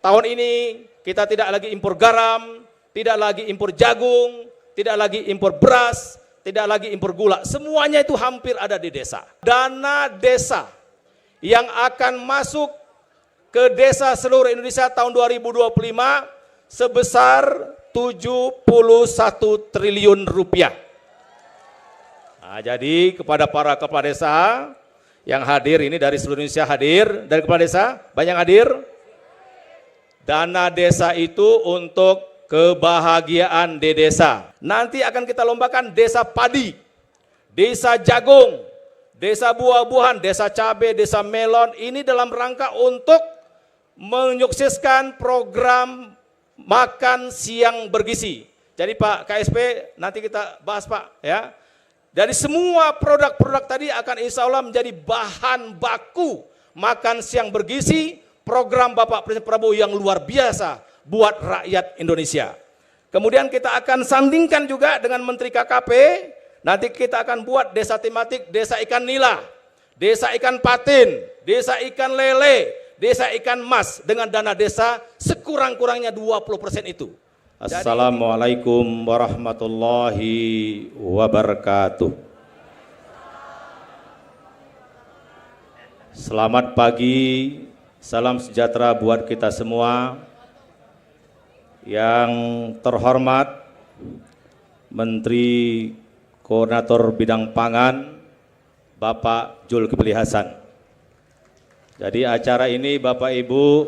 Tahun ini kita tidak lagi impor garam, tidak lagi impor jagung, tidak lagi impor beras, tidak lagi impor gula. Semuanya itu hampir ada di desa. Dana desa yang akan masuk ke desa seluruh Indonesia tahun 2025 sebesar 71 triliun rupiah. Nah, jadi kepada para kepala desa yang hadir ini dari seluruh Indonesia hadir, dari kepala desa banyak hadir. Dana desa itu untuk kebahagiaan di desa. Nanti akan kita lombakan desa padi, desa jagung, desa buah-buahan, desa cabai, desa melon. Ini dalam rangka untuk menyukseskan program makan siang bergizi. Jadi Pak KSP nanti kita bahas Pak ya. Dari semua produk-produk tadi akan insya Allah menjadi bahan baku makan siang bergizi, program Bapak Presiden Prabowo yang luar biasa buat rakyat Indonesia. Kemudian kita akan sandingkan juga dengan Menteri KKP, nanti kita akan buat desa tematik, desa ikan nila, desa ikan patin, desa ikan lele, desa ikan mas dengan dana desa sekurang-kurangnya 20% itu. Assalamualaikum warahmatullahi wabarakatuh. Selamat pagi, salam sejahtera buat kita semua. Yang terhormat Menteri Koordinator Bidang Pangan Bapak Zulkifli Hasan. Jadi acara ini Bapak Ibu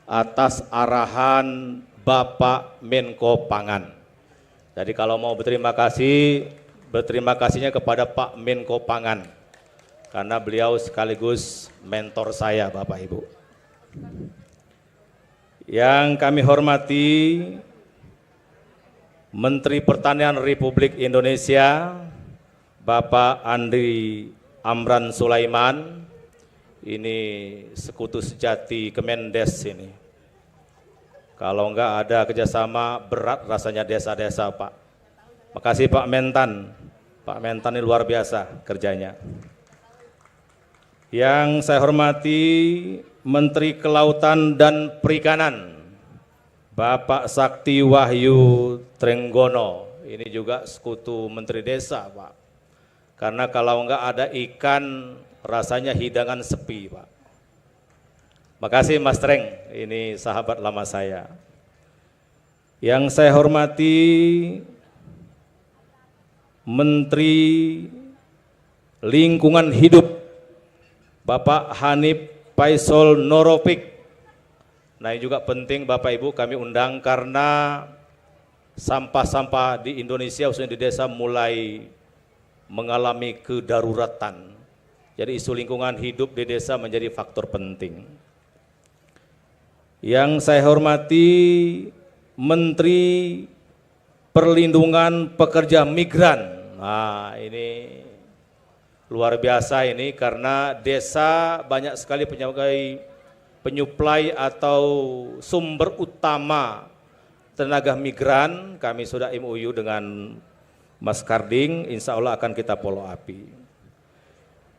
atas arahan Bapak Menko Pangan. Jadi kalau mau berterima kasihnya kepada Pak Menko Pangan karena beliau sekaligus mentor saya Bapak Ibu. Yang kami hormati Menteri Pertanian Republik Indonesia Bapak Andri Amran Sulaiman, ini sekutu sejati Kemendes ini. Kalau enggak ada kerjasama berat rasanya desa-desa Pak. Makasih Pak Mentan. Pak Mentan ini luar biasa kerjanya. Yang saya hormati Menteri Kelautan dan Perikanan Bapak Sakti Wahyu Trenggono. Ini juga sekutu Menteri Desa Pak. Karena kalau enggak ada ikan rasanya hidangan sepi Pak. Makasih Mas Treng, ini sahabat lama saya. Yang saya hormati Menteri Lingkungan Hidup Bapak Hanif Faisal Noropik. Nah ini juga penting Bapak Ibu kami undang karena sampah-sampah di Indonesia khususnya di desa mulai mengalami kedaruratan. Jadi isu lingkungan hidup di desa menjadi faktor penting. Yang saya hormati Menteri Perlindungan Pekerja Migran. Nah ini luar biasa ini karena desa banyak sekali penyuplai atau sumber utama tenaga migran. Kami sudah MOU dengan Mas Karding, insya Allah akan kita follow up.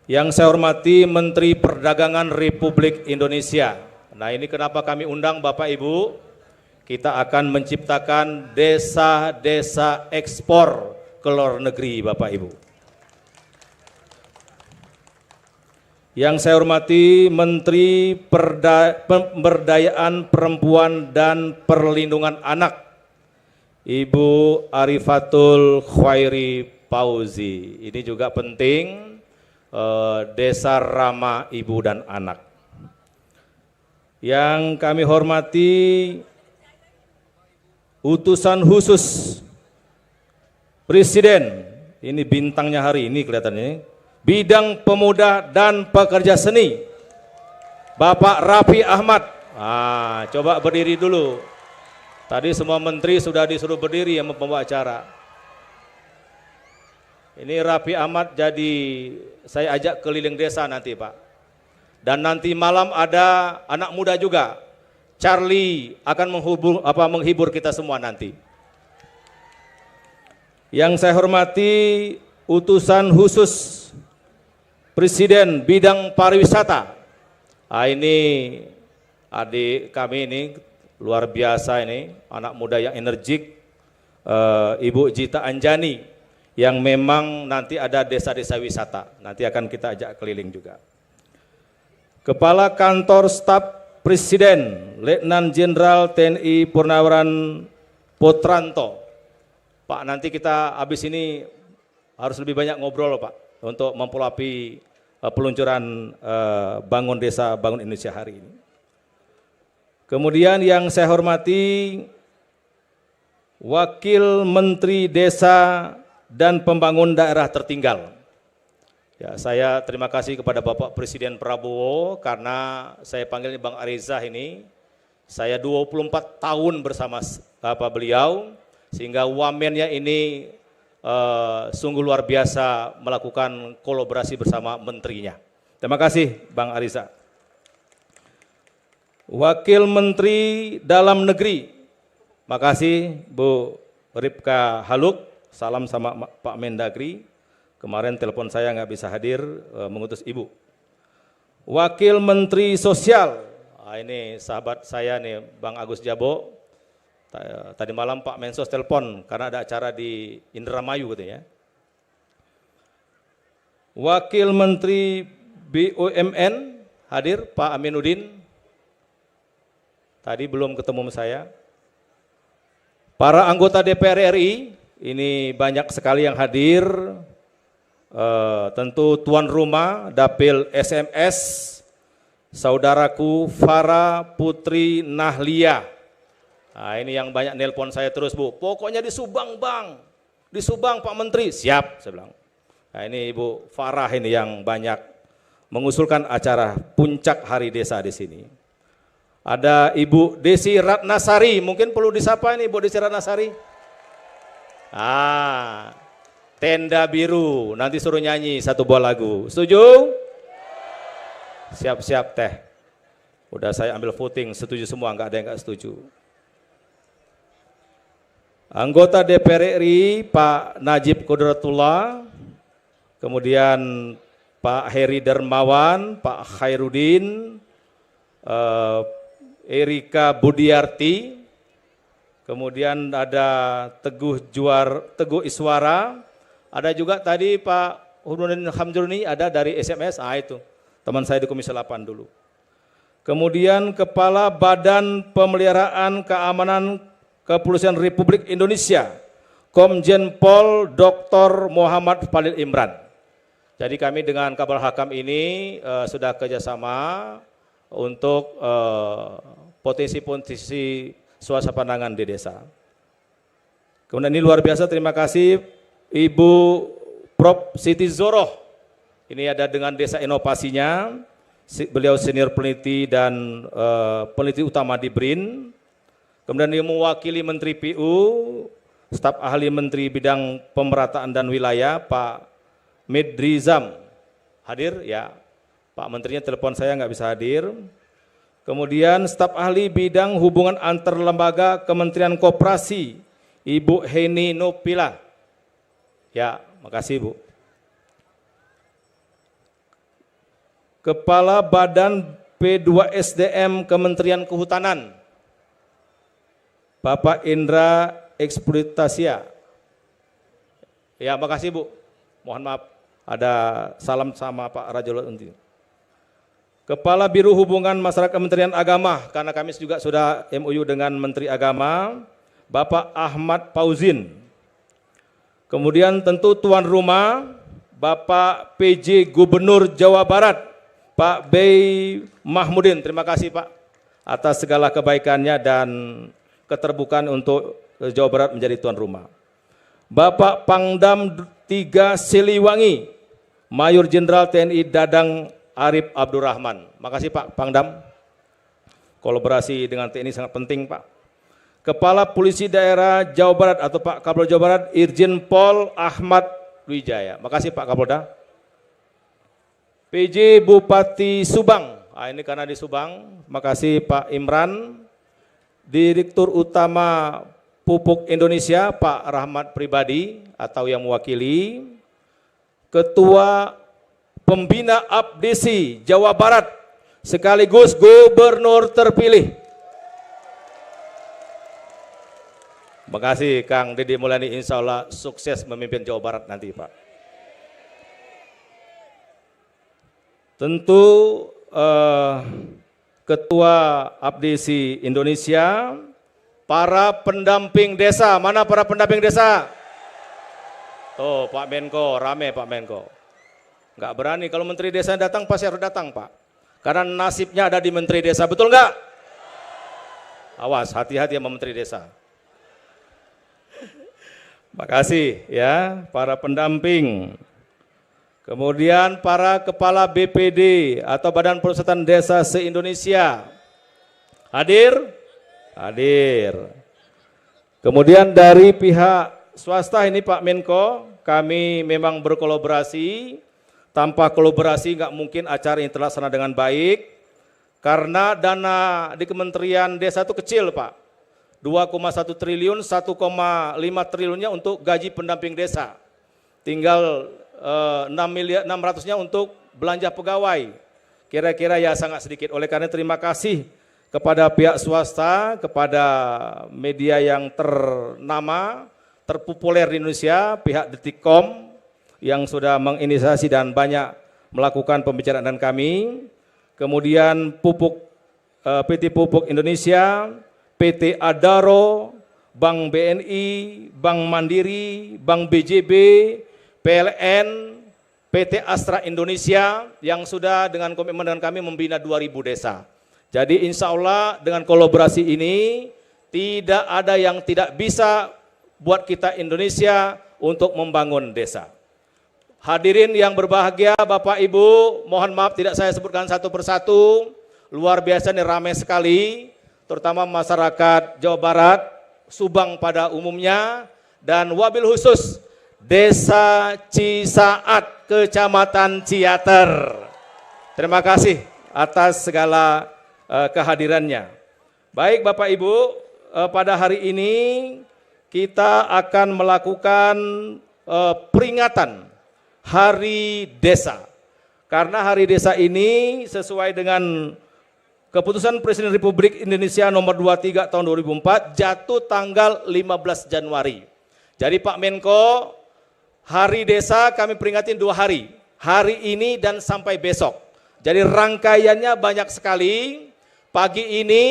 Yang saya hormati Menteri Perdagangan Republik Indonesia. Nah ini kenapa kami undang Bapak Ibu, kita akan menciptakan desa-desa ekspor ke luar negeri Bapak Ibu. Yang saya hormati Menteri Pemberdayaan Perempuan dan Perlindungan Anak Ibu Arifatul Khairi Fauzi. Ini juga penting, desa ramah ibu dan anak. Yang kami hormati utusan khusus Presiden, ini bintangnya hari ini kelihatannya, bidang pemuda dan pekerja seni Bapak Raffi Ahmad. Coba berdiri dulu. Tadi semua menteri sudah disuruh berdiri yang membawa acara. Ini Raffi Ahmad jadi saya ajak keliling desa nanti Pak. Dan nanti malam ada anak muda juga, Charlie akan menghibur kita semua nanti. Yang saya hormati utusan khusus Presiden bidang pariwisata. Ini adik kami ini luar biasa ini, anak muda yang energik, Ibu Jita Anjani, yang memang nanti ada desa-desa wisata, nanti akan kita ajak keliling juga. Kepala Kantor Staf Presiden, Letnan Jenderal TNI Purnawaran Potranto. Pak, nanti kita habis ini harus lebih banyak ngobrol Pak, untuk mempelapi peluncuran Bangun Desa, Bangun Indonesia hari ini. Kemudian yang saya hormati Wakil Menteri Desa dan Pembangunan Daerah Tertinggal. Ya, saya terima kasih kepada Bapak Presiden Prabowo karena saya panggilnya Bang Ariza ini. Saya 24 tahun bersama beliau, sehingga wamennya ini sungguh luar biasa melakukan kolaborasi bersama menterinya. Terima kasih Bang Ariza. Wakil Menteri Dalam Negeri, makasih Bu Ripka Haluk, salam sama Pak Mendagri. Kemarin telepon saya nggak bisa hadir, mengutus Ibu. Wakil Menteri Sosial, ini sahabat saya nih Bang Agus Jabo. Tadi malam Pak Mensos telepon karena ada acara di Indramayu gitu ya. Wakil Menteri BUMN hadir Pak Aminuddin. Tadi belum ketemu saya. Para anggota DPR RI, ini banyak sekali yang hadir. Tentu tuan rumah Dapil SMS, saudaraku Farah Putri Nahlia. Nah, ini yang banyak nelpon saya terus Bu, pokoknya di Subang Bang, di Subang Pak Menteri, siap saya bilang. Nah, ini Ibu Farah ini yang banyak mengusulkan acara puncak Hari Desa di sini. Ada Ibu Desi Ratnasari, mungkin perlu disapa ini Ibu Desi Ratnasari. Tenda biru, nanti suruh nyanyi satu buah lagu, setuju? Siap-siap teh. Udah saya ambil voting, setuju semua, nggak ada yang nggak setuju. Anggota DPR RI Pak Najib Kodratullah, kemudian Pak Heri Dermawan, Pak Khairuddin, Erika Budiarti, kemudian ada Teguh Iswara, ada juga tadi Pak Hudunin Hamdurni ada dari SMS, itu teman saya di Komisi 8 dulu. Kemudian Kepala Badan Pemeliharaan Keamanan Kepolisian Republik Indonesia, Komjen Pol Dr. Muhammad Falil Imran. Jadi kami dengan Kabal Hakam ini sudah kerjasama untuk potensi-potensi suasana pandangan di desa. Kemudian ini luar biasa, terima kasih Ibu Prof. Siti Zoroh. Ini ada dengan desa inovasinya, beliau senior peneliti dan peneliti utama di BRIN. Kemudian dia mewakili Menteri PU, staf ahli Menteri Bidang Pemerataan dan Wilayah, Pak Midrizam. Hadir? Ya, Pak Menterinya telepon saya nggak bisa hadir. Kemudian staf ahli Bidang Hubungan Antar Lembaga Kementerian Koperasi, Ibu Heni Nopila. Ya, makasih Bu. Kepala Badan P2SDM Kementerian Kehutanan, Bapak Indra Eksploitasia. Ya, makasih Bu. Mohon maaf, ada salam sama Pak Rajolo Unti. Kepala Biro Hubungan Masyarakat Kementerian Agama, karena kami juga sudah MOU dengan Menteri Agama, Bapak Ahmad Fauzin. Kemudian tentu tuan rumah, Bapak PJ Gubernur Jawa Barat, Pak Bey Mahmudin. Terima kasih Pak atas segala kebaikannya dan keterbukaan untuk Jawa Barat menjadi tuan rumah. Bapak Pangdam 3 Siliwangi, Mayor Jenderal TNI Dadang Arif Abdurrahman. Makasih Pak Pangdam. Kolaborasi dengan TNI sangat penting Pak. Kepala Polisi Daerah Jawa Barat atau Pak Kapolda Jawa Barat, Irjen Pol Ahmad Wijaya. Makasih Pak Kapolda. PJ Bupati Subang, ini karena di Subang. Makasih Pak Imran. Direktur Utama Pupuk Indonesia, Pak Rahmat Pribadi atau yang mewakili. Ketua Pembina Abdesi Jawa Barat, sekaligus gubernur terpilih. Terima kasih Kang Deddy Mulyadi, insya Allah sukses memimpin Jawa Barat nanti Pak. Tentu Ketua Abdesi Indonesia, para pendamping desa, mana para pendamping desa? Tuh Pak Menko, rame Pak Menko. Nggak berani, kalau Menteri Desa datang pasti harus datang Pak. Karena nasibnya ada di Menteri Desa, betul nggak? Awas, hati-hati sama Menteri Desa. Makasih ya para pendamping. Kemudian para kepala BPD atau Badan Perusahaan Desa se-Indonesia. Hadir? Hadir. Kemudian dari pihak swasta ini Pak Menko, kami memang berkolaborasi. Tanpa kolaborasi nggak mungkin acara ini terlaksana dengan baik. Karena dana di Kementerian Desa itu kecil Pak. 2,1 triliun, 1,5 triliunnya untuk gaji pendamping desa. Tinggal 600-nya untuk belanja pegawai. Kira-kira ya sangat sedikit. Oleh karena terima kasih kepada pihak swasta, kepada media yang ternama, terpopuler di Indonesia, pihak Detikcom yang sudah menginisiasi dan banyak melakukan pembicaraan dengan kami. Kemudian PT Pupuk Indonesia, PT Adaro, Bank BNI, Bank Mandiri, Bank BJB, PLN, PT Astra Indonesia yang sudah dengan komitmen dengan kami membina 2.000 desa. Jadi insya Allah dengan kolaborasi ini tidak ada yang tidak bisa buat kita Indonesia untuk membangun desa. Hadirin yang berbahagia, Bapak Ibu, mohon maaf tidak saya sebutkan satu persatu, luar biasa nih, ramai sekali. Terutama masyarakat Jawa Barat, Subang pada umumnya, dan wabil khusus Desa Cisaat, Kecamatan Ciater. Terima kasih atas segala kehadirannya. Baik Bapak Ibu, pada hari ini kita akan melakukan peringatan Hari Desa. Karena Hari Desa ini sesuai dengan Keputusan Presiden Republik Indonesia nomor 23 tahun 2004 jatuh tanggal 15 Januari. Jadi Pak Menko, Hari Desa kami peringatin 2 hari. Hari ini dan sampai besok. Jadi rangkaiannya banyak sekali. Pagi ini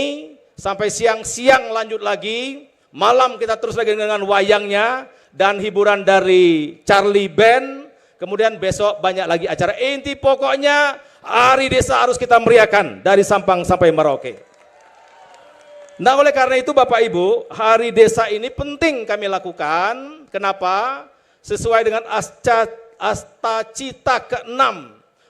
sampai siang-siang lanjut lagi. Malam kita terus lagi dengan wayangnya dan hiburan dari Charlie Band. Kemudian besok banyak lagi acara. Inti pokoknya Hari Desa harus kita meriahkan dari Sampang sampai Merauke. Nah oleh karena itu Bapak Ibu, Hari Desa ini penting kami lakukan. Kenapa? Sesuai dengan Astacita ke-6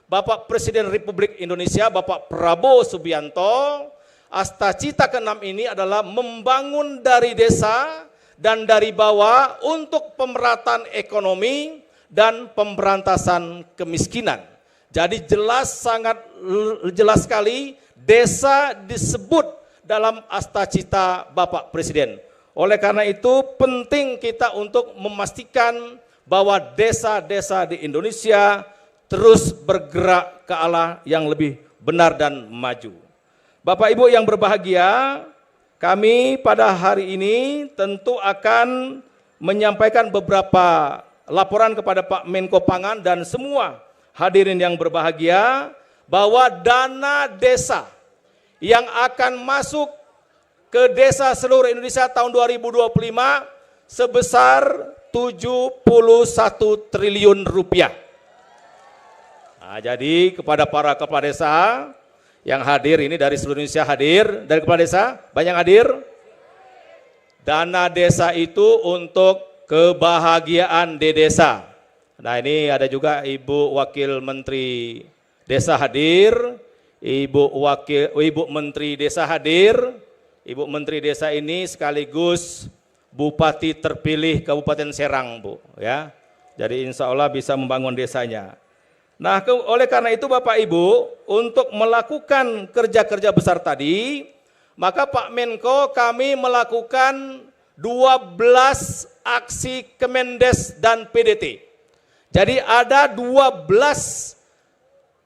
Bapak Presiden Republik Indonesia, Bapak Prabowo Subianto. Astacita ke-6 ini adalah membangun dari desa dan dari bawah untuk pemerataan ekonomi dan pemberantasan kemiskinan. Jadi jelas, sangat jelas sekali desa disebut dalam Astacita Bapak Presiden. Oleh karena itu penting kita untuk memastikan bahwa desa-desa di Indonesia terus bergerak ke arah yang lebih benar dan maju. Bapak Ibu yang berbahagia, kami pada hari ini tentu akan menyampaikan beberapa laporan kepada Pak Menko Pangan dan semua hadirin yang berbahagia bahwa dana desa yang akan masuk ke desa seluruh Indonesia tahun 2025 sebesar 71 triliun rupiah. Nah, jadi kepada para kepala desa yang hadir ini dari seluruh Indonesia hadir, dari kepala desa banyak hadir. Dana desa itu untuk kebahagiaan di desa. Nah ini ada juga Ibu Wakil Menteri Desa hadir, Ibu Menteri Desa hadir. Ibu Menteri Desa ini sekaligus Bupati terpilih Kabupaten Serang Bu, ya. Jadi insya Allah bisa membangun desanya. Nah oleh karena itu Bapak Ibu, untuk melakukan kerja-kerja besar tadi, maka Pak Menko kami melakukan 12 aksi Kemendes dan PDT. Jadi ada 12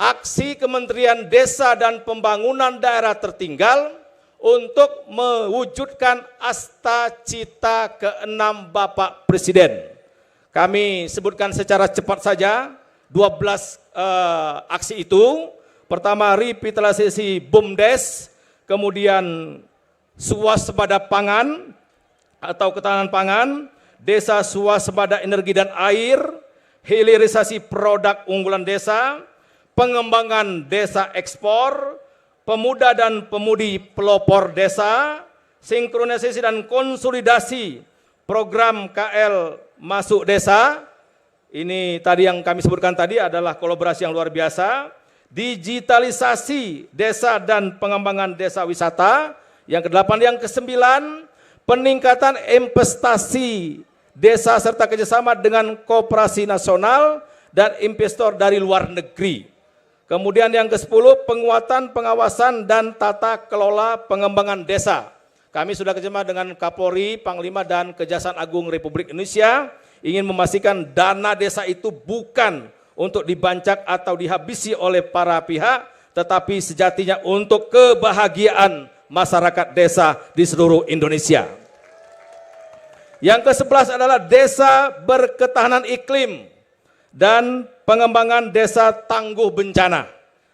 aksi Kementerian Desa dan Pembangunan Daerah Tertinggal untuk mewujudkan asta cita ke-6 Bapak Presiden. Kami sebutkan secara cepat saja 12 aksi itu. Pertama, revitalisasi BUMDes, kemudian swasembada pangan atau ketahanan pangan, desa swasembada energi dan air, hilirisasi produk unggulan desa, pengembangan desa ekspor, pemuda dan pemudi pelopor desa, sinkronisasi dan konsolidasi program KL Masuk Desa. Ini tadi yang kami sebutkan tadi adalah kolaborasi yang luar biasa. Digitalisasi desa dan pengembangan desa wisata. Yang ke-8, yang ke-9, peningkatan investasi desa serta kerjasama dengan koperasi nasional dan investor dari luar negeri. Kemudian yang ke-10, penguatan pengawasan dan tata kelola pengembangan desa. Kami sudah kerjasama dengan Kapolri, Panglima dan Kejaksaan Agung Republik Indonesia, ingin memastikan dana desa itu bukan untuk dibancak atau dihabisi oleh para pihak, tetapi sejatinya untuk kebahagiaan masyarakat desa di seluruh Indonesia. Yang ke-11 adalah desa berketahanan iklim dan pengembangan desa tangguh bencana.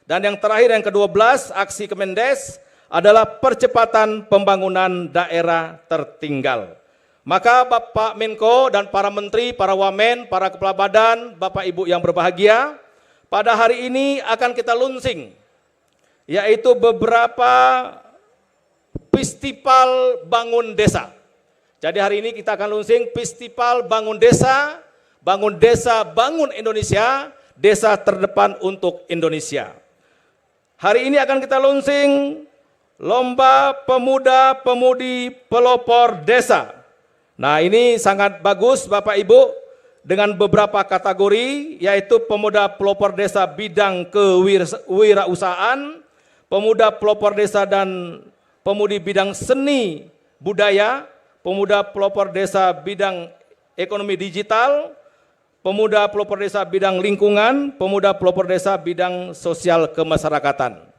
Dan yang terakhir, yang ke-12, aksi Kemendes adalah percepatan pembangunan daerah tertinggal. Maka Bapak Menko dan para menteri, para wamen, para kepala badan, Bapak Ibu yang berbahagia, pada hari ini akan kita launching, yaitu beberapa festival bangun desa. Jadi hari ini kita akan launching festival bangun desa, bangun Indonesia, desa terdepan untuk Indonesia. Hari ini akan kita launching lomba pemuda pemudi pelopor desa. Nah, ini sangat bagus Bapak Ibu, dengan beberapa kategori, yaitu pemuda pelopor desa bidang kewirausahaan, pemuda pelopor desa dan pemudi bidang seni budaya, pemuda pelopor desa bidang ekonomi digital, pemuda pelopor desa bidang lingkungan, pemuda pelopor desa bidang sosial kemasyarakatan.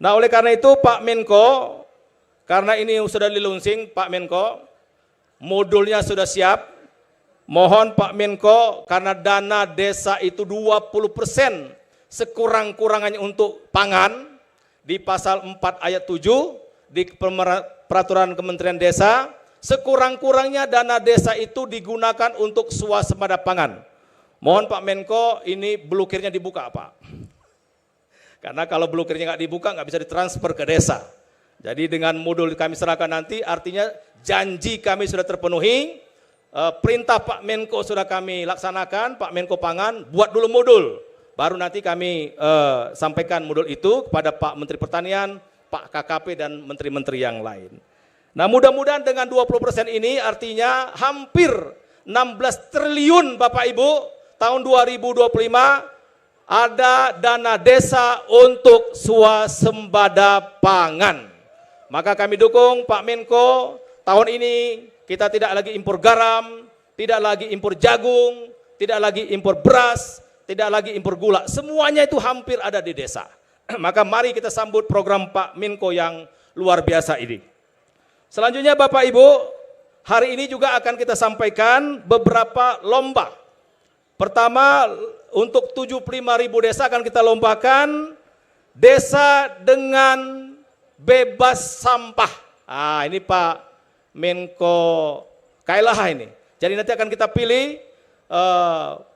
Nah, oleh karena itu Pak Menko, karena ini sudah di-launching Pak Menko, modulnya sudah siap. Mohon Pak Menko, karena dana desa itu 20% sekurang-kurangnya untuk pangan, di pasal 4 ayat 7 di peraturan Kementerian Desa, sekurang-kurangnya dana desa itu digunakan untuk swasembada pangan. Mohon Pak Menko, ini blukirnya dibuka Pak. Karena kalau blukirnya nggak dibuka, nggak bisa ditransfer ke desa. Jadi dengan modul kami serahkan nanti, artinya janji kami sudah terpenuhi, perintah Pak Menko sudah kami laksanakan, Pak Menko Pangan, buat dulu modul. Baru nanti kami sampaikan modul itu kepada Pak Menteri Pertanian, Pak KKP dan menteri-menteri yang lain. Nah, mudah-mudahan dengan 20% ini artinya hampir 16 triliun Bapak Ibu, tahun 2025 ada dana desa untuk swasembada pangan. Maka kami dukung Pak Menko, tahun ini kita tidak lagi impor garam, tidak lagi impor jagung, tidak lagi impor beras, tidak lagi impor gula. Semuanya itu hampir ada di desa. Maka mari kita sambut program Pak Menko yang luar biasa ini. Selanjutnya Bapak Ibu, hari ini juga akan kita sampaikan beberapa lomba. Pertama, untuk 75.000 desa akan kita lombakan desa dengan bebas sampah. Nah, ini Pak Menko KLH ini. Jadi nanti akan kita pilih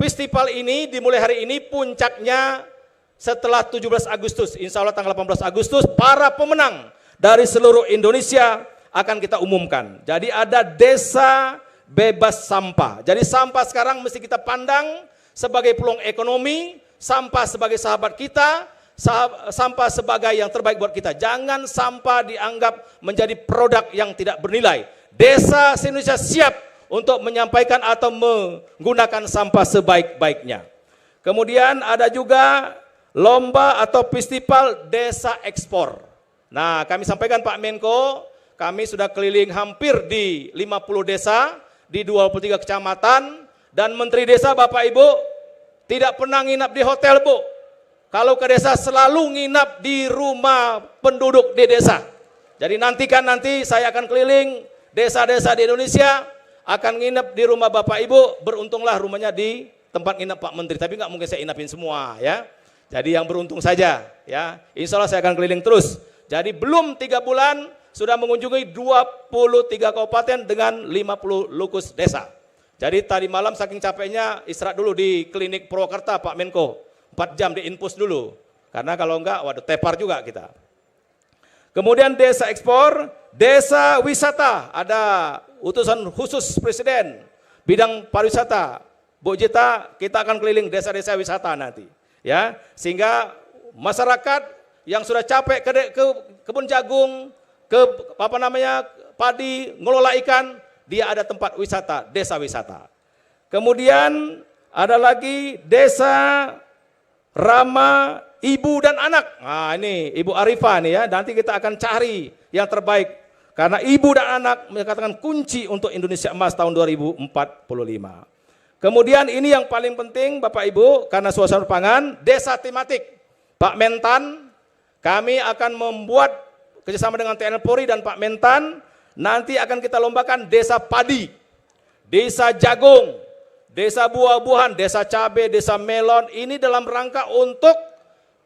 festival ini dimulai hari ini, puncaknya setelah 17 Agustus. Insya Allah tanggal 18 Agustus para pemenang dari seluruh Indonesia akan kita umumkan. Jadi ada desa bebas sampah. Jadi sampah sekarang mesti kita pandang sebagai peluang ekonomi, sampah sebagai sahabat kita, sampah sebagai yang terbaik buat kita. Jangan sampah dianggap menjadi produk yang tidak bernilai. Desa Indonesia siap untuk menyampaikan atau menggunakan sampah sebaik-baiknya. Kemudian ada juga lomba atau festival desa ekspor. Nah, kami sampaikan Pak Menko, kami sudah keliling hampir di 50 desa, di 23 kecamatan, dan Menteri Desa Bapak Ibu tidak pernah nginap di hotel Bu. kalau ke desa selalu nginap di rumah penduduk di desa. Jadi nanti saya akan keliling desa-desa di Indonesia, akan nginap di rumah Bapak Ibu, beruntunglah rumahnya di tempat nginap Pak Menteri, tapi nggak mungkin saya inapin semua ya. Jadi yang beruntung saja ya. Insya Allah saya akan keliling terus. Jadi belum 3 bulan sudah mengunjungi 23 kabupaten dengan 50 lukus desa. Jadi tadi malam saking capeknya istirahat dulu di klinik Purwakarta Pak Menko. 4 jam di infus dulu. Karena kalau enggak, waduh tepar juga kita. Kemudian desa ekspor, desa wisata. Ada utusan khusus Presiden bidang pariwisata. Bu Jita, kita akan keliling desa-desa wisata nanti. Ya, sehingga masyarakat yang sudah capek ke kebun jagung, ke padi, ngelola ikan, dia ada tempat wisata, desa wisata. Kemudian ada lagi desa ramah ibu dan anak. Nah ini Ibu Arifah nih ya, nanti kita akan cari yang terbaik. Karena ibu dan anak mengatakan kunci untuk Indonesia Emas tahun 2045. Kemudian ini yang paling penting Bapak Ibu, karena suasana pangan, desa tematik. Pak Mentan, kami akan membuat kerjasama dengan TNI Polri dan Pak Mentan, nanti akan kita lombakan desa padi, desa jagung, desa buah-buahan, desa cabai, desa melon, ini dalam rangka untuk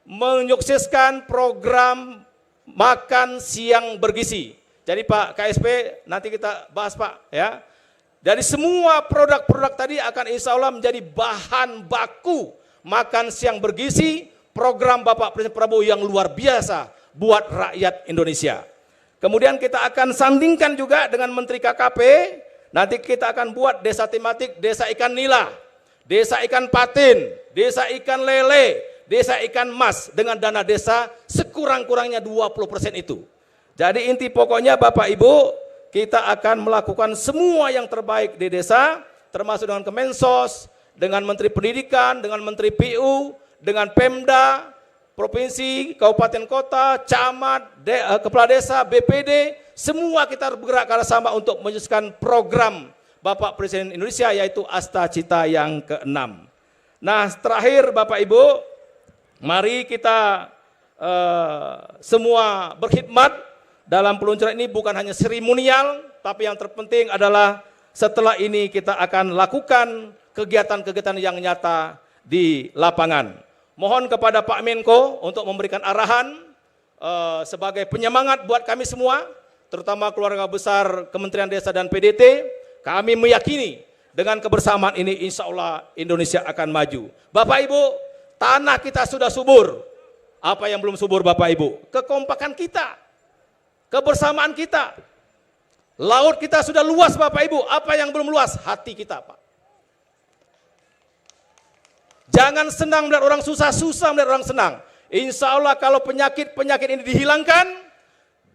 menyukseskan program makan siang bergizi. Jadi Pak KSP nanti kita bahas Pak ya. Dari semua produk-produk tadi akan insya Allah menjadi bahan baku makan siang bergizi, program Bapak Presiden Prabowo yang luar biasa buat rakyat Indonesia. Kemudian kita akan sandingkan juga dengan Menteri KKP, nanti kita akan buat desa tematik, desa ikan nila, desa ikan patin, desa ikan lele, desa ikan mas dengan dana desa sekurang-kurangnya 20% itu. Jadi inti pokoknya Bapak Ibu, kita akan melakukan semua yang terbaik di desa, termasuk dengan Kemensos, dengan Menteri Pendidikan, dengan Menteri PU, dengan Pemda, Provinsi, Kabupaten Kota, Camat, Kepala Desa, BPD, semua kita bergerak ke arah sama untuk menyukseskan program Bapak Presiden Indonesia, yaitu Asta Cita yang ke-6. Nah terakhir Bapak Ibu, mari kita semua berkhidmat. Dalam peluncuran ini bukan hanya seremonial, tapi yang terpenting adalah setelah ini kita akan lakukan kegiatan-kegiatan yang nyata di lapangan. Mohon kepada Pak Menko untuk memberikan arahan sebagai penyemangat buat kami semua, terutama keluarga besar Kementerian Desa dan PDT. Kami meyakini dengan kebersamaan ini insya Allah Indonesia akan maju. Bapak Ibu, tanah kita sudah subur. Apa yang belum subur Bapak Ibu? Kekompakan kita. Kebersamaan kita, laut kita sudah luas Bapak Ibu, apa yang belum luas? Hati kita Pak. Jangan senang melihat orang susah, susah melihat orang senang. Insya Allah kalau penyakit-penyakit ini dihilangkan,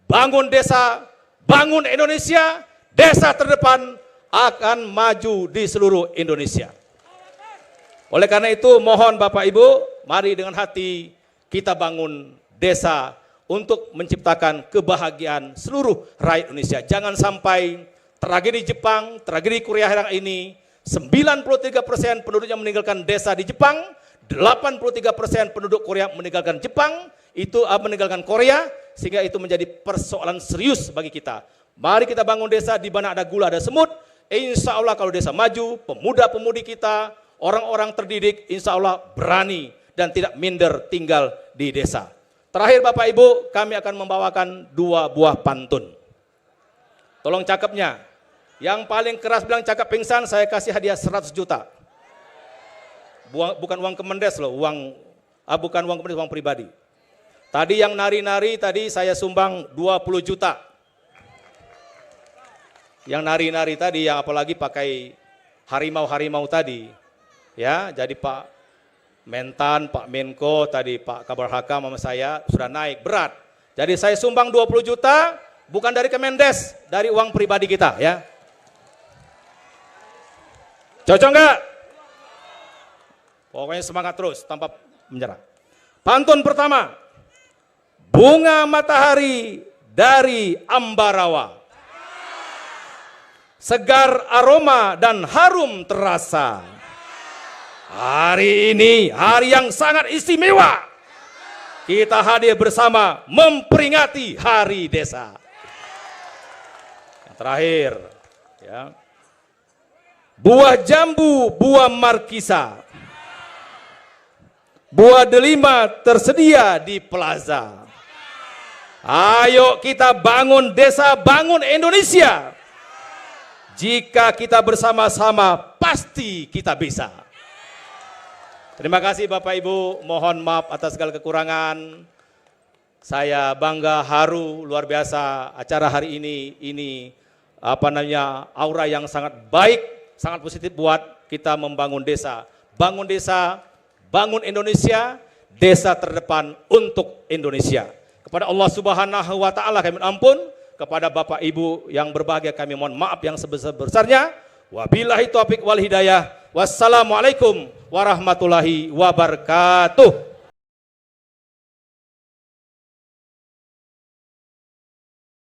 bangun desa, bangun Indonesia, desa terdepan akan maju di seluruh Indonesia. Oleh karena itu mohon Bapak Ibu, mari dengan hati kita bangun desa, untuk menciptakan kebahagiaan seluruh rakyat Indonesia. Jangan sampai tragedi Jepang, tragedi Korea hari ini, 93% penduduknya meninggalkan desa di Jepang, 83% penduduk Korea meninggalkan Jepang, itu meninggalkan Korea, sehingga itu menjadi persoalan serius bagi kita. Mari kita bangun desa di mana ada gula, ada semut. Insya Allah kalau desa maju, pemuda-pemudi kita, orang-orang terdidik, insya Allah berani dan tidak minder tinggal di desa. Terakhir Bapak Ibu, kami akan membawakan 2 buah pantun. Tolong cakepnya. Yang paling keras bilang cakep pingsan, saya kasih hadiah 100 juta. Bukan uang Kemendes loh, bukan uang Kemendes, uang pribadi. Tadi yang nari-nari tadi saya sumbang 20 juta. Yang nari-nari tadi, yang apalagi pakai harimau-harimau tadi. Ya, jadi Pak Mentan, Pak Menko, tadi Pak Kabar Hakam sama saya sudah naik berat. Jadi saya sumbang 20 juta, bukan dari Kemendes, dari uang pribadi kita ya. Cocok enggak? Pokoknya semangat terus, tanpa menyerah. Pantun pertama, bunga matahari dari Ambarawa. Segar aroma dan harum terasa. Hari ini hari yang sangat istimewa. kita hadir bersama memperingati Hari Desa. Yang terakhir, ya. Buah jambu, buah markisa, buah delima tersedia di plaza. Ayo kita bangun desa, bangun Indonesia. Jika kita bersama-sama, pasti kita bisa. Terima kasih Bapak Ibu, mohon maaf atas segala kekurangan. Saya bangga, haru, luar biasa acara hari ini aura yang sangat baik, sangat positif buat kita membangun desa. Bangun desa, bangun Indonesia, desa terdepan untuk Indonesia. Kepada Allah Subhanahu wa taala kami mohon ampun, kepada Bapak Ibu yang berbahagia kami mohon maaf yang sebesar-besarnya. Wabillahi taufiq wal hidayah. Wassalamualaikum warahmatullahi wabarakatuh.